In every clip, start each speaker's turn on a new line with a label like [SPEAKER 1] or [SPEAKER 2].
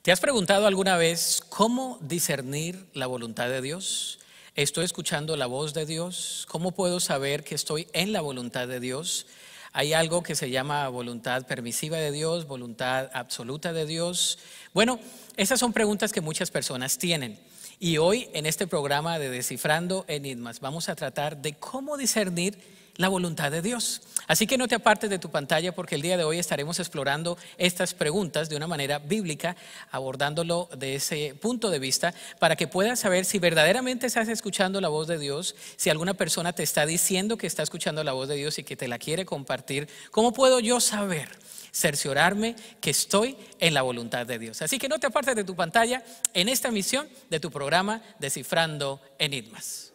[SPEAKER 1] ¿Te has preguntado alguna vez cómo discernir la voluntad de Dios? ¿Estoy escuchando la voz de Dios? ¿Cómo puedo saber que estoy en la voluntad de Dios? Hay algo que se llama voluntad permisiva de Dios, voluntad absoluta de Dios. Bueno, esas son preguntas que muchas personas tienen. Y hoy en este programa de Descifrando Enigmas vamos a tratar de cómo discernir la voluntad de Dios. Así que no te apartes de tu pantalla porque el día de hoy estaremos explorando estas preguntas de una manera bíblica, abordándolo de ese punto de vista para que puedas saber si verdaderamente estás escuchando la voz de Dios, si alguna persona te está diciendo que está escuchando la voz de Dios y que te la quiere compartir. ¿Cómo puedo yo saber? Cerciorarme que estoy en la voluntad de Dios. Así que no te apartes de tu pantalla en esta emisión de tu programa Descifrando Enigmas.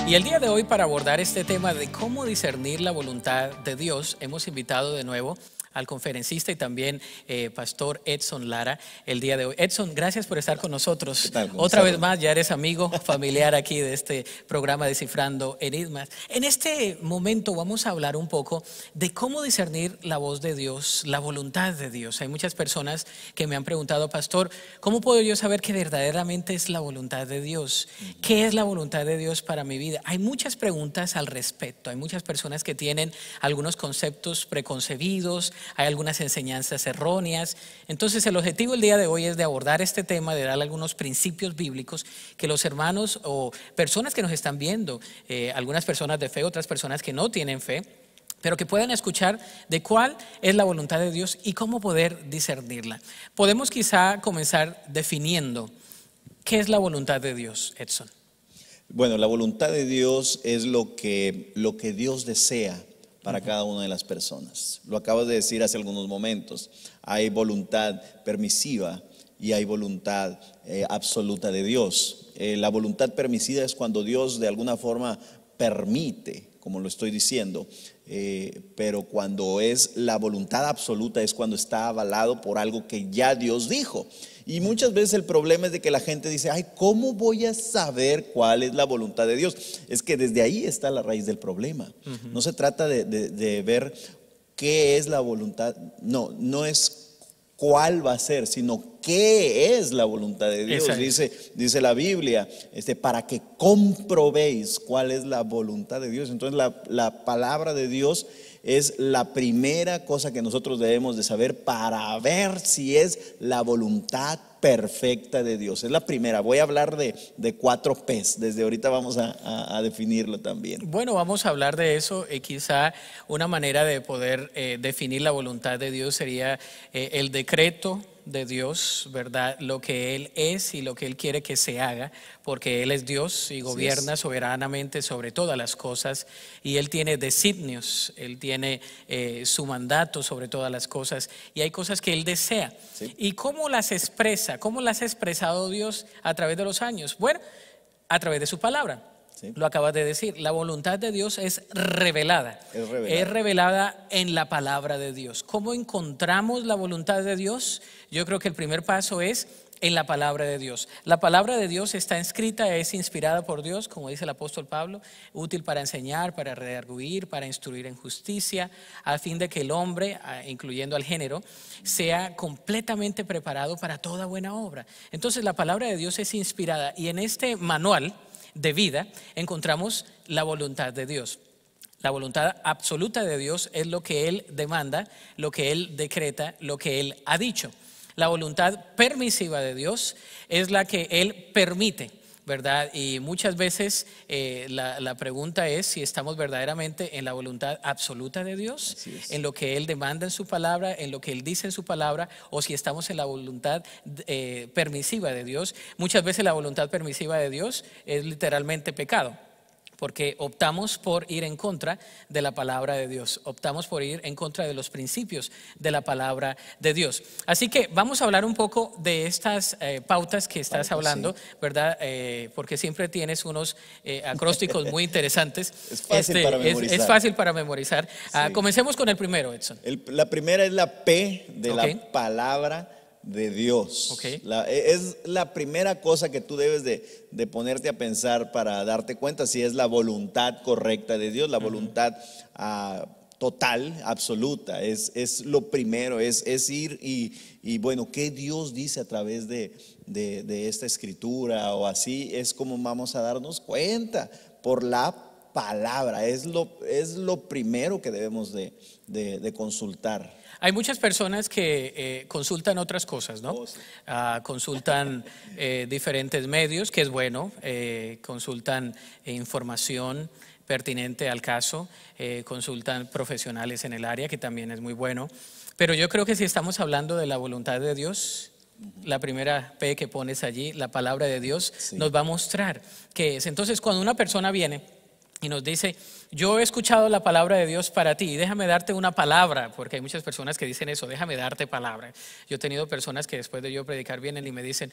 [SPEAKER 1] Y el día de hoy, para abordar este tema de cómo discernir la voluntad de Dios, hemos invitado de nuevo al conferencista y también pastor Edson Lara el día de hoy. Edson, gracias por estar con nosotros.
[SPEAKER 2] ¿Qué tal?
[SPEAKER 1] Otra vez más, ya eres amigo familiar aquí de este programa Descifrando Enigmas. En este momento vamos a hablar un poco de cómo discernir la voz de Dios, la voluntad de Dios. Hay muchas personas que me han preguntado, pastor, ¿cómo puedo yo saber que verdaderamente es la voluntad de Dios? ¿Qué es la voluntad de Dios para mi vida? Hay muchas preguntas al respecto. Hay muchas personas que tienen algunos conceptos preconcebidos, hay algunas enseñanzas erróneas. Entonces el objetivo el día de hoy es de abordar este tema, de darle algunos principios bíblicos que los hermanos o personas que nos están viendo, algunas personas de fe, otras personas que no tienen fe, pero que puedan escuchar de cuál es la voluntad de Dios y cómo poder discernirla. Podemos quizá comenzar definiendo qué es la voluntad de Dios, Edson.
[SPEAKER 2] Bueno, la voluntad de Dios es lo que Dios desea para cada una de las personas. Lo acabas de decir hace algunos momentos. Hay voluntad permisiva y hay voluntad absoluta de Dios. La voluntad permisiva es cuando Dios de alguna forma permite, como lo estoy diciendo, pero cuando es la voluntad absoluta es cuando está avalado por algo que ya Dios dijo. Y muchas veces el problema es de que la gente dice, ay, ¿cómo voy a saber cuál es la voluntad de Dios? Es que desde ahí está la raíz del problema. No se trata de ver qué es la voluntad, no es cuál va a ser, sino qué es la voluntad de Dios. Dice la Biblia, para que comprobéis cuál es la voluntad de Dios. Entonces la palabra de Dios es la primera cosa que nosotros debemos de saber para ver si es la voluntad perfecta de Dios. Es la primera. Voy a hablar de 4 P's. Desde ahorita vamos a definirlo también.
[SPEAKER 1] Bueno, vamos a hablar de eso. Quizá una manera de poder definir la voluntad de Dios sería el decreto de Dios, ¿verdad? Lo que Él es y lo que Él quiere que se haga, porque Él es Dios y gobierna soberanamente sobre todas las cosas, y Él tiene designios, Él tiene su mandato sobre todas las cosas, y hay cosas que Él desea. ¿Y cómo las expresa? ¿Cómo las ha expresado Dios a través de los años? Bueno, a través de su palabra. Lo acabas de decir, la voluntad de Dios es revelada. Es revelada en la palabra de Dios. ¿Cómo encontramos la voluntad de Dios? Yo creo que el primer paso es en la palabra de Dios. La palabra de Dios está escrita, es inspirada por Dios, como dice el apóstol Pablo, útil para enseñar, para redarguir, para instruir en justicia, a fin de que el hombre, incluyendo al género, sea completamente preparado para toda buena obra. Entonces la palabra de Dios es inspirada, y en este manual de vida encontramos la voluntad de Dios. La voluntad absoluta de Dios es lo que Él demanda, lo que Él decreta, lo que Él ha dicho. La voluntad permisiva de Dios es la que Él permite, ¿verdad? Y muchas veces la pregunta es si estamos verdaderamente en la voluntad absoluta de Dios, en lo que Él demanda en su palabra, en lo que Él dice en su palabra, o si estamos en la voluntad permisiva de Dios. Muchas veces la voluntad permisiva de Dios es literalmente pecado, porque optamos por ir en contra de la palabra de Dios, optamos por ir en contra de los principios de la palabra de Dios. Así que vamos a hablar un poco de estas pautas que estás hablando, ¿verdad? Porque siempre tienes unos acrósticos muy interesantes.
[SPEAKER 2] Es fácil para memorizar.
[SPEAKER 1] Es fácil para memorizar. Comencemos con el primero, Edson.
[SPEAKER 2] La primera es la P de la palabra de Dios.
[SPEAKER 1] Ok.
[SPEAKER 2] Es la primera cosa que tú debes de ponerte a pensar para darte cuenta si es la voluntad correcta de Dios, la voluntad total, absoluta. Es lo primero, es ir y bueno, ¿qué Dios dice a través de esta escritura? O así es como vamos a darnos cuenta, por la palabra. Es lo primero que debemos de consultar.
[SPEAKER 1] Hay muchas personas que consultan otras cosas, ¿no?
[SPEAKER 2] Oh, sí.
[SPEAKER 1] Consultan diferentes medios, que es bueno, consultan información pertinente al caso, consultan profesionales en el área, que también es muy bueno. Pero yo creo que si estamos hablando de la voluntad de Dios, la primera P que pones allí, la palabra de Dios,
[SPEAKER 2] Sí.
[SPEAKER 1] nos va a mostrar qué es. Entonces, cuando una persona viene y nos dice, yo he escuchado la palabra de Dios para ti, déjame darte una palabra, porque hay muchas personas que dicen eso, déjame darte palabra. Yo he tenido personas que después de yo predicar vienen y me dicen,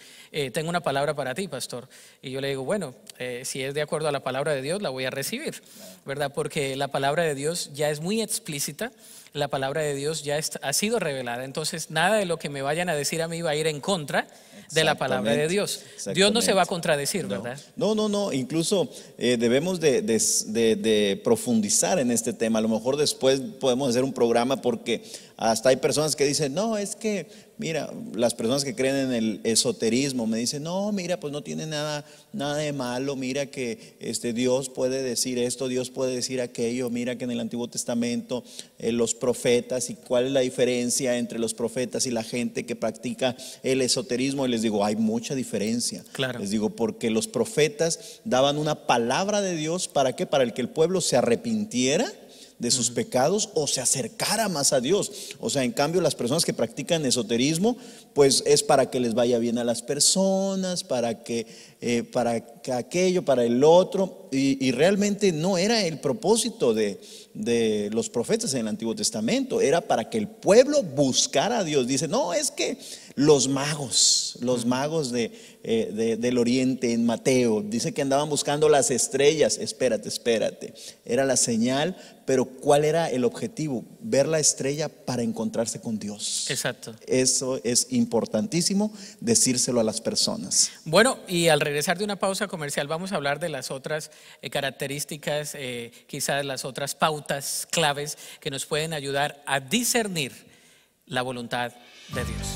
[SPEAKER 1] tengo una palabra para ti, pastor. Y yo le digo, bueno, si es de acuerdo a la palabra de Dios, la voy a recibir, ¿verdad? Porque la palabra de Dios ya es muy explícita, la palabra de Dios ya ha sido revelada. Entonces, nada de lo que me vayan a decir a mí va a ir en contra de la palabra de Dios. Dios no se va a contradecir, ¿verdad?
[SPEAKER 2] No. Incluso debemos de profundizar en este tema. A lo mejor después podemos hacer un programa, porque hasta hay personas que dicen, no, es que, mira, las personas que creen en el esoterismo me dicen, no, mira, pues no tiene nada de malo, mira que Dios puede decir esto, Dios puede decir aquello, mira que en el Antiguo Testamento los profetas, y cuál es la diferencia entre los profetas y la gente que practica el esoterismo. Y les digo, hay mucha diferencia.
[SPEAKER 1] Claro.
[SPEAKER 2] Les digo, porque los profetas daban una palabra de Dios, ¿para qué? Para el que el pueblo se arrepintiera de sus pecados o se acercara más a Dios. O sea, en cambio, las personas que practican esoterismo, pues es para que les vaya bien a las personas, para que aquello, para el otro, y realmente no era el propósito de los profetas en el Antiguo Testamento. Era para que el pueblo buscara a Dios. Dice, no, es que los magos del oriente, en Mateo, dice que andaban buscando las estrellas. Espérate, era la señal, pero ¿cuál era el objetivo? Ver la estrella para encontrarse con Dios.
[SPEAKER 1] Exacto.
[SPEAKER 2] Eso es importantísimo decírselo a las personas.
[SPEAKER 1] Bueno, y al regresar de una pausa comercial vamos a hablar de las otras características, quizás las otras pautas claves que nos pueden ayudar a discernir la voluntad de Dios.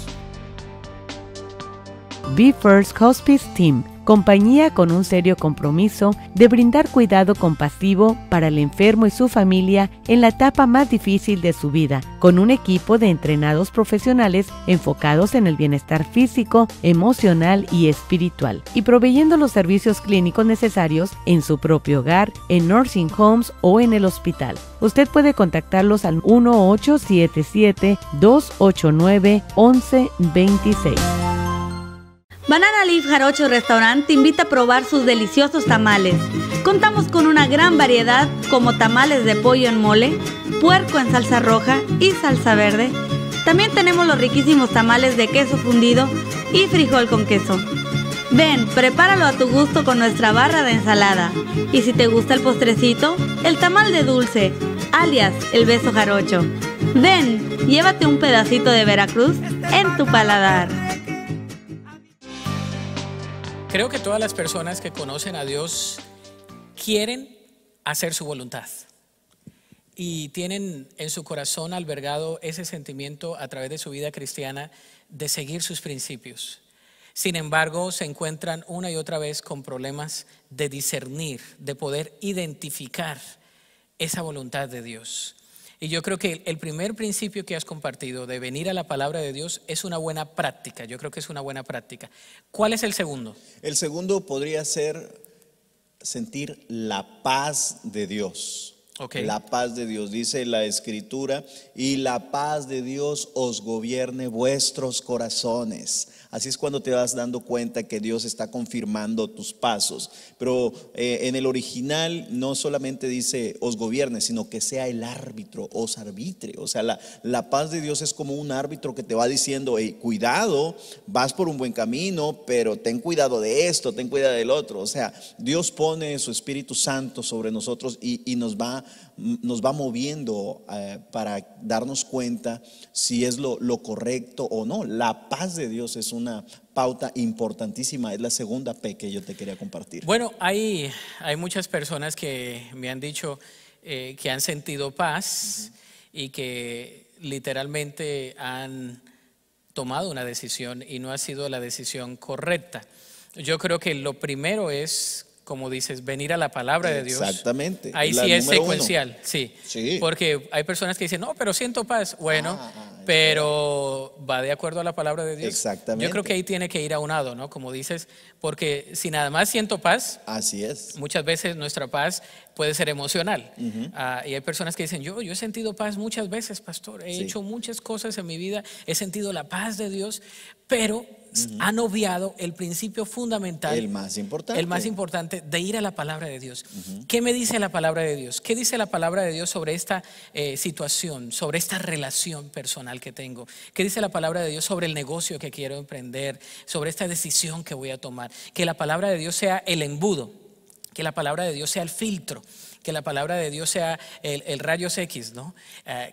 [SPEAKER 3] Be First Hospice Team, compañía con un serio compromiso de brindar cuidado compasivo para el enfermo y su familia en la etapa más difícil de su vida, con un equipo de entrenados profesionales enfocados en el bienestar físico, emocional y espiritual, y proveyendo los servicios clínicos necesarios en su propio hogar, en nursing homes o en el hospital. Usted puede contactarlos al 1877-289-1126.
[SPEAKER 4] Banana Leaf Jarocho Restaurant te invita a probar sus deliciosos tamales. Contamos con una gran variedad como tamales de pollo en mole, puerco en salsa roja y salsa verde. También tenemos los riquísimos tamales de queso fundido y frijol con queso. Ven, prepáralo a tu gusto con nuestra barra de ensalada. Y si te gusta el postrecito, el tamal de dulce, alias el beso jarocho. Ven, llévate un pedacito de Veracruz en tu paladar.
[SPEAKER 1] Creo que todas las personas que conocen a Dios quieren hacer su voluntad y tienen en su corazón albergado ese sentimiento a través de su vida cristiana de seguir sus principios. Sin embargo, se encuentran una y otra vez con problemas de discernir, de poder identificar esa voluntad de Dios. Y yo creo que el primer principio que has compartido de venir a la palabra de Dios es una buena práctica. Yo creo que es una buena práctica. ¿Cuál es el segundo?
[SPEAKER 2] El segundo podría ser sentir la paz de Dios.
[SPEAKER 1] Okay.
[SPEAKER 2] La paz de Dios, dice la Escritura, y la paz de Dios os gobierne vuestros corazones. Así es cuando te vas dando cuenta que Dios está confirmando tus pasos. Pero en el original no solamente dice os gobierne, sino que sea el árbitro, os arbitre. O sea, la paz de Dios es como un árbitro que te va diciendo, hey, cuidado, vas por un buen camino, pero ten cuidado de esto, ten cuidado del otro. O sea, Dios pone su Espíritu Santo sobre nosotros y nos va nos va moviendo para darnos cuenta si es lo correcto o no. La paz de Dios es una pauta importantísima, es la segunda P que yo te quería compartir.
[SPEAKER 1] Bueno, hay muchas personas que me han dicho que han sentido paz y que literalmente han tomado una decisión y no ha sido la decisión correcta. Yo creo que lo primero es, como dices, venir a la palabra de Dios.
[SPEAKER 2] Exactamente.
[SPEAKER 1] Ahí sí es secuencial, sí. Porque hay personas que dicen, no, pero siento paz. Bueno, pero va de acuerdo a la palabra de Dios.
[SPEAKER 2] Exactamente.
[SPEAKER 1] Yo creo que ahí tiene que ir aunado, ¿no? Como dices, porque si nada más siento paz,
[SPEAKER 2] así es.
[SPEAKER 1] Muchas veces nuestra paz puede ser emocional. Y hay personas que dicen, yo he sentido paz muchas veces, pastor. He hecho muchas cosas en mi vida, he sentido la paz de Dios, pero han obviado el principio fundamental,
[SPEAKER 2] el más importante
[SPEAKER 1] de ir a la palabra de Dios. ¿Qué me dice la palabra de Dios? ¿Qué dice la palabra de Dios sobre esta situación, sobre esta relación personal que tengo? ¿Qué dice la palabra de Dios sobre el negocio que quiero emprender, sobre esta decisión que voy a tomar? Que la palabra de Dios sea el embudo, que la palabra de Dios sea el filtro, que la palabra de Dios sea el rayos X, ¿no?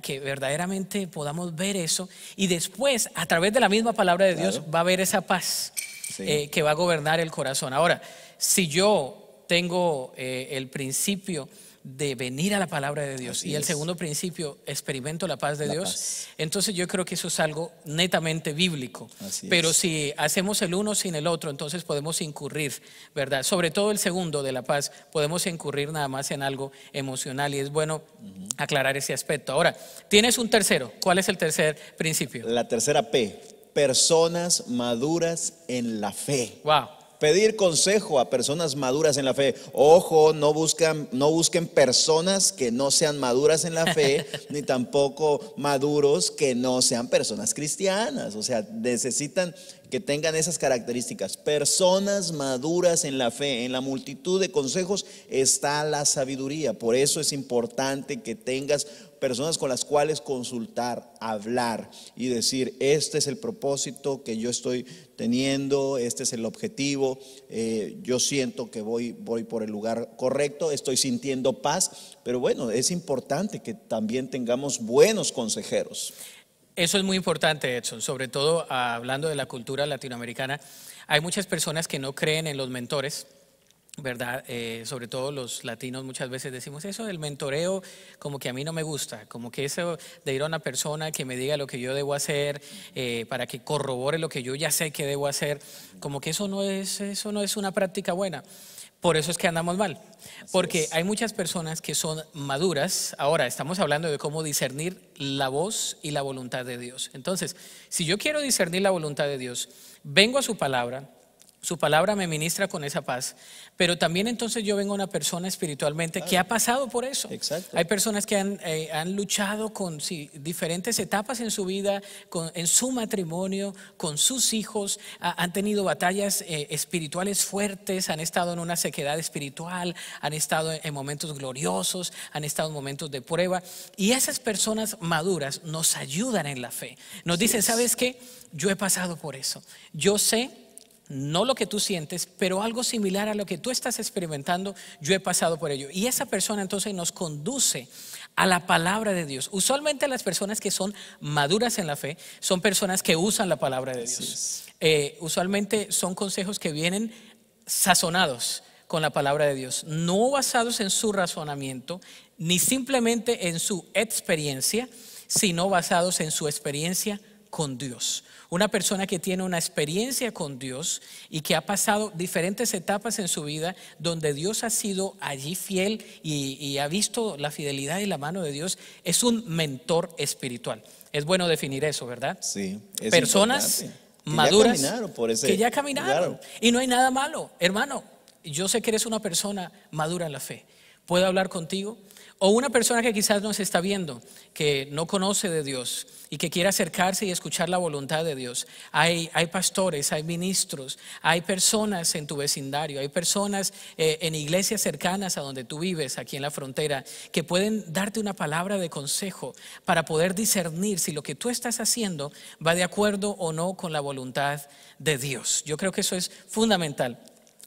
[SPEAKER 1] Que verdaderamente podamos ver eso y después a través de la misma palabra de Dios va a haber esa paz que va a gobernar el corazón. Ahora, si yo tengo el principio de venir a la palabra de Dios y el segundo principio, experimento la paz de Dios, entonces yo creo que eso es algo netamente bíblico. Pero si hacemos el uno sin el otro, entonces podemos incurrir, ¿verdad? Sobre todo el segundo de la paz, podemos incurrir nada más en algo emocional y es bueno aclarar ese aspecto. Ahora, tienes un tercero. ¿Cuál es el tercer principio?
[SPEAKER 2] La tercera P, personas maduras en la fe.
[SPEAKER 1] Wow.
[SPEAKER 2] Pedir consejo a personas maduras en la fe. Ojo, no busquen personas que no sean maduras en la fe, ni tampoco maduros que no sean personas cristianas. O sea, necesitan que tengan esas características. Personas maduras en la fe. En la multitud de consejos está la sabiduría. Por eso es importante que tengas personas con las cuales consultar, hablar y decir, este es el propósito que yo estoy teniendo, este es el objetivo, yo siento que voy por el lugar correcto, estoy sintiendo paz, pero bueno, es importante que también tengamos buenos consejeros.
[SPEAKER 1] Eso es muy importante, Edson, sobre todo hablando de la cultura latinoamericana. Hay muchas personas que no creen en los mentores, ¿verdad? Sobre todo los latinos muchas veces decimos eso del mentoreo, como que a mí no me gusta, como que eso de ir a una persona que me diga lo que yo debo hacer, para que corrobore lo que yo ya sé que debo hacer, como que eso no es una práctica buena. Por eso es que andamos mal, porque hay muchas personas que son maduras. Ahora estamos hablando de cómo discernir la voz y la voluntad de Dios. Entonces, si yo quiero discernir la voluntad de Dios, vengo a su palabra me ministra con esa paz, pero también entonces yo vengo a una persona espiritualmente que ha pasado por eso.
[SPEAKER 2] Exacto.
[SPEAKER 1] Hay personas que han luchado con diferentes etapas en su vida, en su matrimonio, con sus hijos, han tenido batallas espirituales fuertes, han estado en una sequedad espiritual, han estado en momentos gloriosos, han estado en momentos de prueba, y esas personas maduras nos ayudan en la fe. Nos dicen, ¿sabes qué? Yo he pasado por eso, yo sé. No lo que tú sientes, pero algo similar a lo que tú estás experimentando, yo he pasado por ello. Y esa persona entonces nos conduce a la palabra de Dios. Usualmente las personas que son maduras en la fe son personas que usan la palabra de Dios. Usualmente son consejos que vienen sazonados con la palabra de Dios, no basados en su razonamiento, ni simplemente en su experiencia, sino basados en su experiencia con Dios. Una persona que tiene una experiencia con Dios y que ha pasado diferentes etapas en su vida donde Dios ha sido allí fiel y ha visto la fidelidad y la mano de Dios, es un mentor espiritual. Es bueno definir eso, ¿verdad?
[SPEAKER 2] Sí, es
[SPEAKER 1] personas maduras que ya caminaron. Y no hay nada malo, hermano. Yo sé que eres una persona madura en la fe. ¿Puedo hablar contigo? O una persona que quizás nos está viendo, que no conoce de Dios y que quiere acercarse y escuchar la voluntad de Dios. Hay pastores, hay ministros, hay personas en tu vecindario, hay personas en iglesias cercanas a donde tú vives, aquí en la frontera, que pueden darte una palabra de consejo para poder discernir si lo que tú estás haciendo va de acuerdo o no con la voluntad de Dios. Yo creo que eso es fundamental.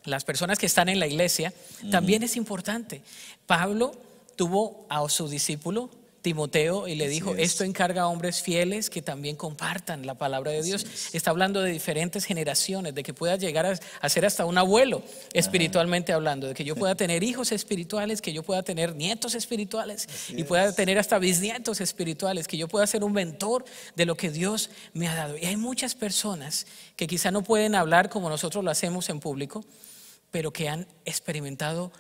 [SPEAKER 1] Las personas que están en la iglesia también es importante. Pablo tuvo a su discípulo Timoteo y le dijo,
[SPEAKER 2] es.
[SPEAKER 1] esto encarga a hombres fieles que también compartan la palabra de Dios. Está hablando de diferentes generaciones, de que pueda llegar a ser hasta un abuelo espiritualmente hablando, de que yo pueda tener hijos espirituales, que yo pueda tener nietos espirituales y pueda tener hasta bisnietos espirituales, que yo pueda ser un mentor de lo que Dios me ha dado. Y hay muchas personas que quizá no pueden hablar como nosotros lo hacemos en público, pero que han experimentado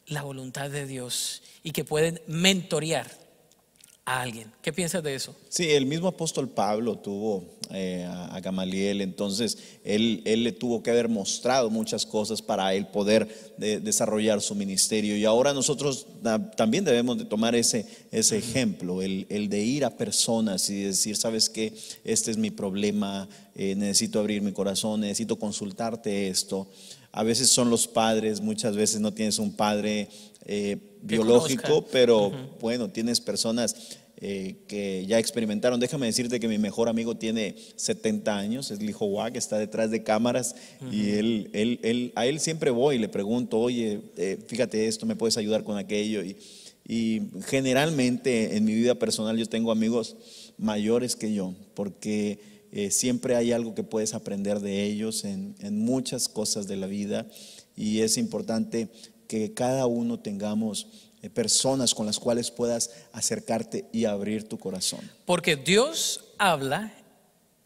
[SPEAKER 1] la voluntad de Dios y que pueden mentorear a alguien. ¿Qué piensas de eso?
[SPEAKER 2] Sí, el mismo apóstol Pablo tuvo a Gamaliel, entonces él le tuvo que haber mostrado muchas cosas para él poder desarrollar su ministerio, y ahora nosotros también debemos de tomar ese ejemplo, el de ir a personas y decir, ¿sabes qué? Este es mi problema, necesito abrir mi corazón, necesito consultarte esto. A veces son los padres, muchas veces no tienes un padre biológico, pero bueno, tienes personas que ya experimentaron. Déjame decirte que mi mejor amigo tiene 70 años, es Lijo Wag, está detrás de cámaras, y a él siempre voy y le pregunto, oye, fíjate esto, ¿me puedes ayudar con aquello? Y generalmente en mi vida personal yo tengo amigos mayores que yo, porque siempre hay algo que puedes aprender de ellos en muchas cosas de la vida, y es importante que cada uno tengamos personas con las cuales puedas acercarte y abrir tu corazón.
[SPEAKER 1] Porque Dios habla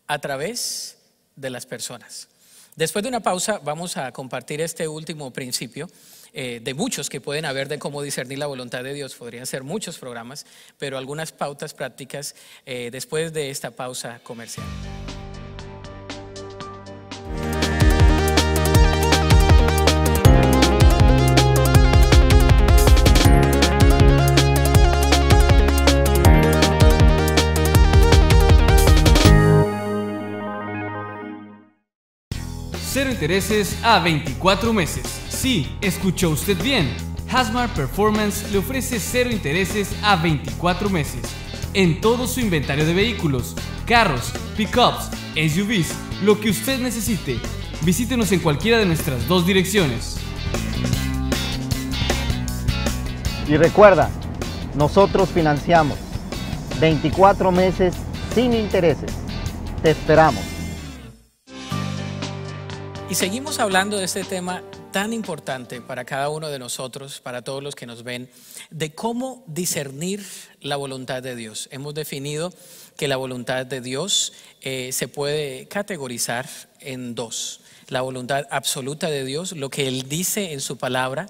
[SPEAKER 1] a través de las personas. Después de una pausa vamos a compartir este último principio de muchos que pueden haber de cómo discernir la voluntad de Dios. Podrían ser muchos programas, pero algunas pautas prácticas después de esta pausa comercial.
[SPEAKER 5] Cero intereses a 24 meses. Sí, escuchó usted bien. Hasmar Performance le ofrece cero intereses a 24 meses en todo su inventario de vehículos, carros, pickups, SUVs, lo que usted necesite. Visítenos en cualquiera de nuestras 2 direcciones.
[SPEAKER 6] Y recuerda, nosotros financiamos 24 meses sin intereses. Te esperamos.
[SPEAKER 1] Y seguimos hablando de este tema tan importante para cada uno de nosotros, para todos los que nos ven, de cómo discernir la voluntad de Dios. Hemos definido que la voluntad de Dios se puede categorizar en 2. La voluntad absoluta de Dios, lo que Él dice en su palabra,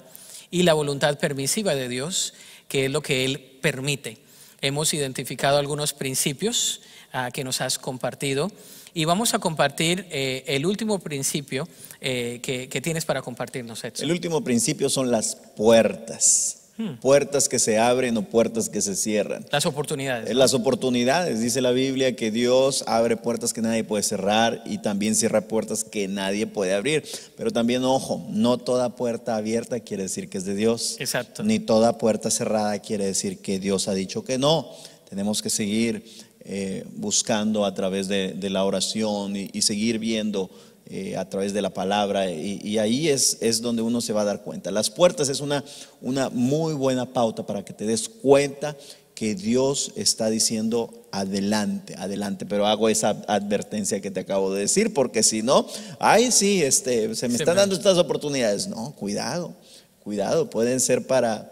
[SPEAKER 1] y la voluntad permisiva de Dios, que es lo que Él permite. Hemos identificado algunos principios que nos has compartido. Y vamos a compartir el último principio que tienes para compartirnos, Edson.
[SPEAKER 2] El último principio son las puertas. Puertas que se abren o puertas que se cierran.
[SPEAKER 1] Las oportunidades, ¿no?
[SPEAKER 2] Las oportunidades. Dice la Biblia que Dios abre puertas que nadie puede cerrar y también cierra puertas que nadie puede abrir. Pero también, ojo, no toda puerta abierta quiere decir que es de Dios.
[SPEAKER 1] Exacto.
[SPEAKER 2] Ni toda puerta cerrada quiere decir que Dios ha dicho que no. Tenemos que seguir buscando a través de la oración y seguir viendo a través de la palabra, y ahí es donde uno se va a dar cuenta. Las puertas es una muy buena pauta para que te des cuenta que Dios está diciendo adelante, adelante, pero hago esa advertencia que te acabo de decir, porque si no, ay sí, se me están dando estas oportunidades. No, cuidado, pueden ser para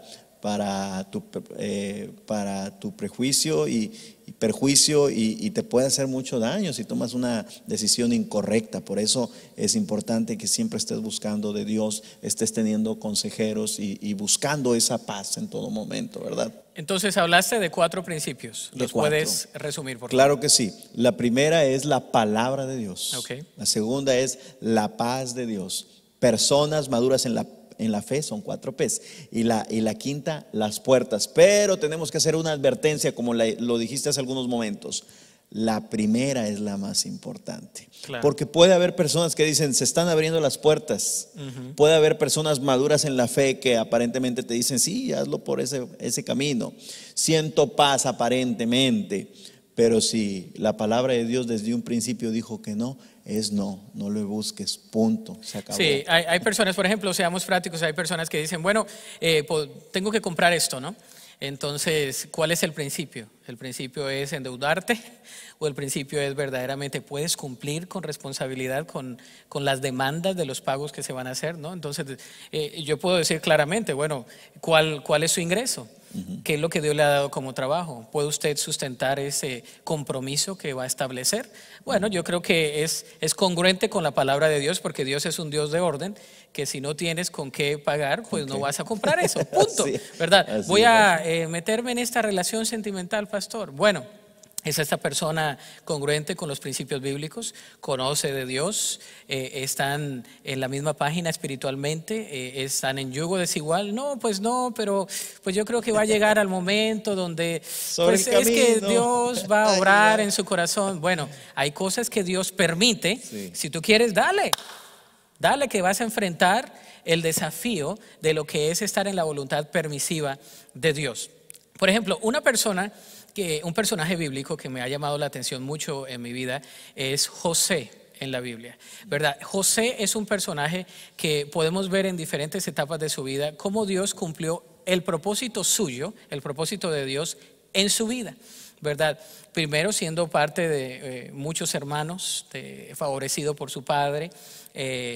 [SPEAKER 2] tu prejuicio y perjuicio, y te puede hacer mucho daño si tomas una decisión incorrecta. Por eso es importante que siempre estés buscando de Dios, estés teniendo consejeros y buscando esa paz en todo momento, ¿verdad?
[SPEAKER 1] Entonces hablaste de 4 principios. ¿Los puedes resumir, por favor?
[SPEAKER 2] Claro que sí. La primera es la palabra de Dios.
[SPEAKER 1] Okay.
[SPEAKER 2] La segunda es la paz de Dios. Personas maduras en la fe son 4 P's. Y la quinta, las puertas. Pero tenemos que hacer una advertencia, como lo dijiste hace algunos momentos. La primera es la más importante.
[SPEAKER 1] Claro.
[SPEAKER 2] Porque puede haber personas que dicen, se están abriendo las puertas. Puede haber personas maduras en la fe que aparentemente te dicen, sí, hazlo por ese camino. Siento paz aparentemente. Pero si la palabra de Dios desde un principio dijo que no, es no lo busques, punto, se acabó.
[SPEAKER 1] Sí, hay personas, por ejemplo, seamos prácticos, hay personas que dicen, bueno, tengo que comprar esto, ¿no? Entonces, ¿cuál es el principio? ¿El principio es endeudarte o el principio es verdaderamente puedes cumplir con responsabilidad con las demandas de los pagos que se van a hacer, ¿no? Entonces, yo puedo decir claramente, bueno, ¿cuál es su ingreso? ¿Qué es lo que Dios le ha dado como trabajo? ¿Puede usted sustentar ese compromiso que va a establecer? Bueno, yo creo que es congruente con la palabra de Dios, porque Dios es un Dios de orden, que si no tienes con qué pagar, pues no vas a comprar eso, punto, ¿verdad? Voy a meterme en esta relación sentimental, pastor. Bueno, es esta persona congruente con los principios bíblicos, conoce de Dios, están en la misma página espiritualmente, están en yugo desigual. No, pero pues yo creo que va a llegar al momento donde pues, es que Dios va a obrar en su corazón. Bueno, hay cosas que Dios permite. Si tú quieres, dale que vas a enfrentar el desafío de lo que es estar en la voluntad permisiva de Dios. Por ejemplo, un personaje bíblico que me ha llamado la atención mucho en mi vida es José en la Biblia, ¿verdad? José es un personaje que podemos ver en diferentes etapas de su vida cómo Dios cumplió el propósito suyo, el propósito de Dios en su vida, ¿verdad? Primero siendo parte de muchos hermanos, favorecido por su padre,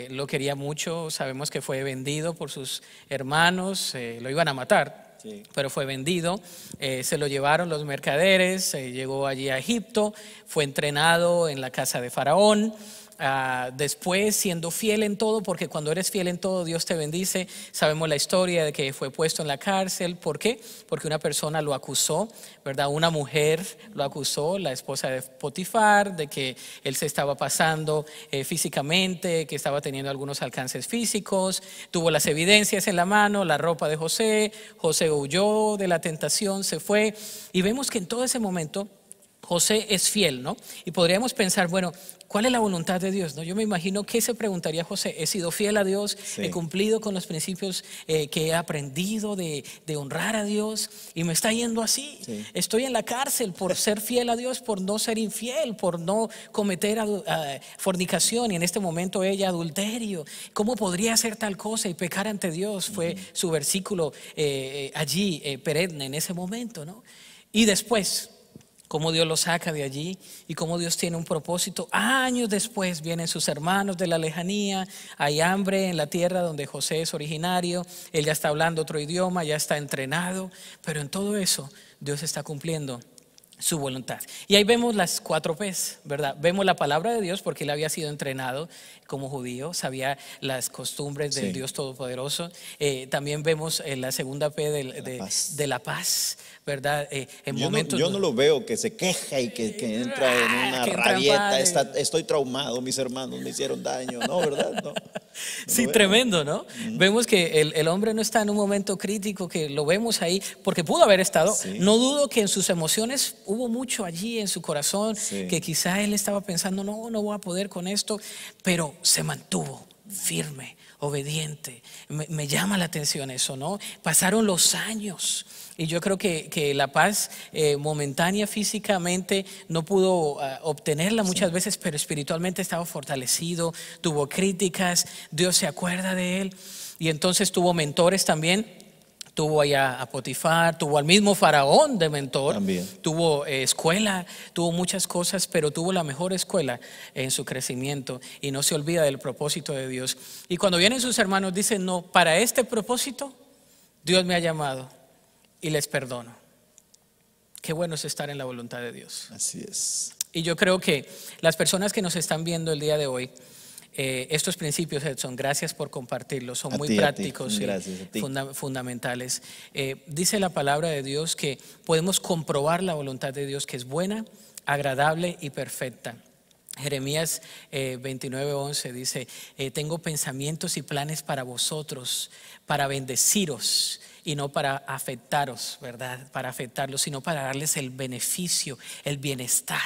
[SPEAKER 1] lo quería mucho, sabemos que fue vendido por sus hermanos, lo iban a matar. Sí. Pero fue vendido, se lo llevaron los mercaderes, llegó allí a Egipto, fue entrenado en la casa de Faraón. Después siendo fiel en todo, porque cuando eres fiel en todo Dios te bendice. Sabemos la historia de que fue puesto en la cárcel. ¿Por qué? Porque una persona lo acusó, ¿verdad? Una mujer lo acusó, la esposa de Potifar, de que él se estaba pasando físicamente, que estaba teniendo algunos alcances físicos. Tuvo las evidencias en la mano, la ropa de José. José huyó de la tentación, se fue, y vemos que en todo ese momento José es fiel, ¿no? Y podríamos pensar, bueno, ¿cuál es la voluntad de Dios? ¿No? Yo me imagino que se preguntaría José: he sido fiel a Dios, he cumplido con los principios que he aprendido de honrar a Dios, y me está yendo así. Estoy en la cárcel por ser fiel a Dios, por no ser infiel, por no cometer fornicación, y en este momento ella adulterio. ¿Cómo podría hacer tal cosa y pecar ante Dios? Fue su versículo allí perenne en ese momento, ¿no? Y después, cómo Dios lo saca de allí y cómo Dios tiene un propósito. Años después vienen sus hermanos de la lejanía, hay hambre en la tierra donde José es originario, él ya está hablando otro idioma, ya está entrenado, pero en todo eso Dios está cumpliendo su voluntad. Y ahí vemos las 4 P's, ¿verdad? Vemos la palabra de Dios, porque él había sido entrenado como judío, sabía las costumbres del Dios Todopoderoso. También vemos la segunda P de la paz, ¿verdad?
[SPEAKER 2] Yo no lo veo que se queja y que entra en una rabieta. Estoy traumado, mis hermanos me hicieron daño, ¿no? ¿Verdad? No.
[SPEAKER 1] Sí, tremendo, ¿no? Vemos que el hombre no está en un momento crítico, que lo vemos ahí, porque pudo haber estado. No dudo que en sus emociones hubo mucho allí en su corazón, que quizá él estaba pensando, no voy a poder con esto, pero se mantuvo firme, obediente. Me llama la atención eso, ¿no? Pasaron los años. Y yo creo que la paz momentánea físicamente no pudo obtenerla muchas veces, pero espiritualmente estaba fortalecido, tuvo críticas, Dios se acuerda de él, y entonces tuvo mentores también. Tuvo allá a Potifar, tuvo al mismo Faraón de mentor, tuvo escuela, tuvo muchas cosas, pero tuvo la mejor escuela en su crecimiento, y no se olvida del propósito de Dios. Y cuando vienen sus hermanos dicen, no, para este propósito Dios me ha llamado y les perdono. Qué bueno es estar en la voluntad de Dios.
[SPEAKER 2] Así es.
[SPEAKER 1] Y yo creo que las personas que nos están viendo el día de hoy, estos principios, Edson, gracias por compartirlos, son muy prácticos y fundamentales. Dice la palabra de Dios que podemos comprobar la voluntad de Dios, que es buena, agradable y perfecta. Jeremías 29:11 dice, tengo pensamientos y planes para vosotros, para bendeciros y no para afectaros, ¿verdad? Para afectarlos, sino para darles el beneficio, el bienestar.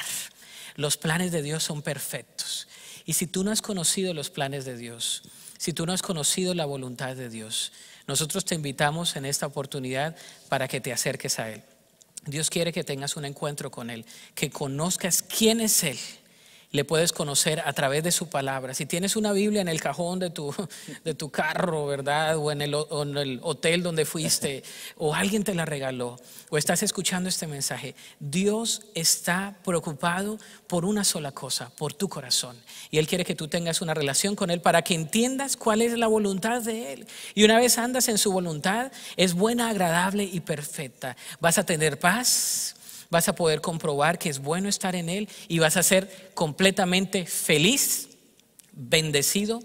[SPEAKER 1] Los planes de Dios son perfectos. Y si tú no has conocido los planes de Dios, si tú no has conocido la voluntad de Dios, nosotros te invitamos en esta oportunidad para que te acerques a Él. Dios quiere que tengas un encuentro con Él, que conozcas quién es Él le puedes conocer a través de su palabra. Si tienes una Biblia en el cajón de tu carro, ¿verdad? O en el hotel donde fuiste, o alguien te la regaló, o estás escuchando este mensaje, Dios está preocupado por una sola cosa, por tu corazón. Y Él quiere que tú tengas una relación con Él para que entiendas cuál es la voluntad de Él. Y una vez andas en su voluntad, es buena, agradable y perfecta. Vas a tener paz. Vas a poder comprobar que es bueno estar en Él y vas a ser completamente feliz, bendecido,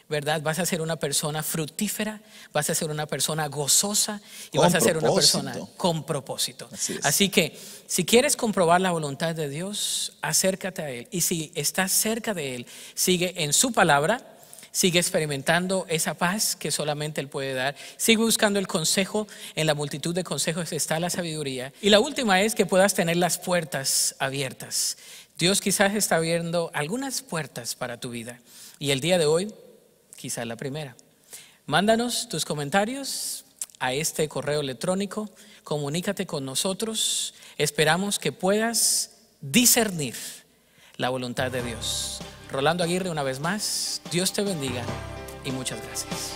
[SPEAKER 1] ¿verdad? Vas a ser una persona fructífera, vas a ser una persona gozosa y vas a ser una persona con propósito. Así que si quieres comprobar la voluntad de Dios, acércate a Él. Y si estás cerca de Él, sigue en su palabra. Sigue experimentando esa paz que solamente Él puede dar. Sigue buscando el consejo. En la multitud de consejos está la sabiduría. Y la última es que puedas tener las puertas abiertas. Dios quizás está abriendo algunas puertas para tu vida. Y el día de hoy, quizás la primera. Mándanos tus comentarios a este correo electrónico. Comunícate con nosotros. Esperamos que puedas discernir la voluntad de Dios. Rolando Aguirre, una vez más, Dios te bendiga y muchas gracias.